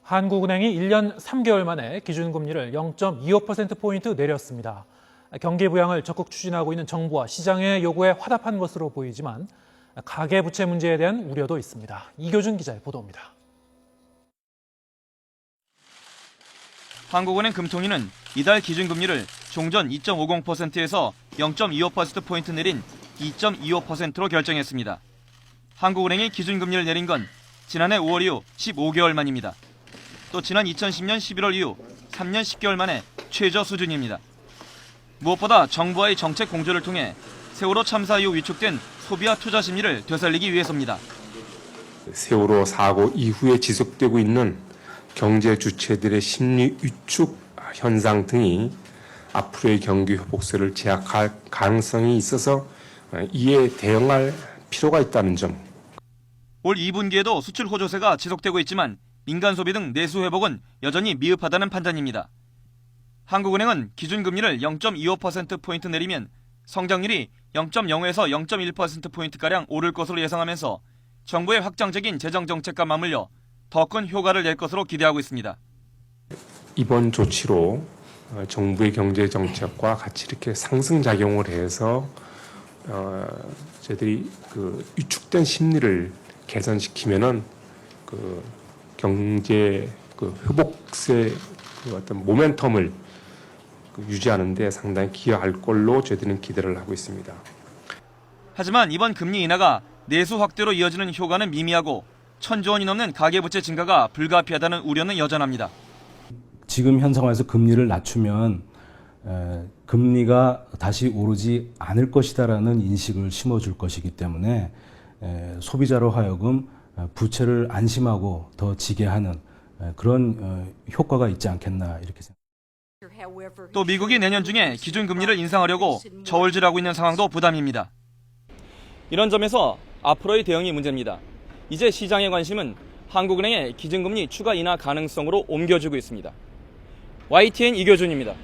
한국은행이 1년 3개월 만에 기준금리를 0.25%포인트 내렸습니다. 경기 부양을 적극 추진하고 있는 정부와 시장의 요구에 화답한 것으로 보이지만 가계부채 문제에 대한 우려도 있습니다. 이교준 기자의 보도입니다. 한국은행 금통위는 이달 기준금리를 종전 2.50%에서 0.25%포인트 내린 2.25%로 결정했습니다. 한국은행이 기준금리를 내린 건 지난해 5월 이후 15개월 만입니다. 또 지난 2010년 11월 이후 3년 10개월 만에 최저 수준입니다. 무엇보다 정부와의 정책 공조를 통해 세월호 참사 이후 위축된 소비와 투자 심리를 되살리기 위해서입니다. 세월호 사고 이후에 지속되고 있는 경제 주체들의 심리 위축 현상 등이 앞으로의 경기 회복세를 제약할 가능성이 있어서 이에 대응할 필요가 있다는 점. 올 2분기에도 수출 호조세가 지속되고 있지만 민간 소비 등 내수 회복은 여전히 미흡하다는 판단입니다. 한국은행은 기준금리를 0.25%포인트 내리면 성장률이 0.0에서 0.1%포인트가량 오를 것으로 예상하면서 정부의 확장적인 재정정책과 맞물려 더 큰 효과를 낼 것으로 기대하고 있습니다. 이번 조치로 정부의 경제정책과 같이 이렇게 상승작용을 해서 저희들이 위축된 심리를 개선시키면은 경제 회복세 어떤 모멘텀을 유지하는 데 상당히 기여할 걸로 저희들은 기대를 하고 있습니다. 하지만 이번 금리 인하가 내수 확대로 이어지는 효과는 미미하고 1,000조 원이 넘는 가계부채 증가가 불가피하다는 우려는 여전합니다. 지금 현 상황에서 금리를 낮추면 금리가 다시 오르지 않을 것이다라는 인식을 심어줄 것이기 때문에 소비자로 하여금 부채를 안심하고 더 지게 하는 그런 효과가 있지 않겠나 이렇게 생각합니다. 또 미국이 내년 중에 기준금리를 인상하려고 저울질하고 있는 상황도 부담입니다. 이런 점에서 앞으로의 대응이 문제입니다. 이제 시장의 관심은 한국은행의 기준금리 추가 인하 가능성으로 옮겨지고 있습니다. YTN 이교준입니다.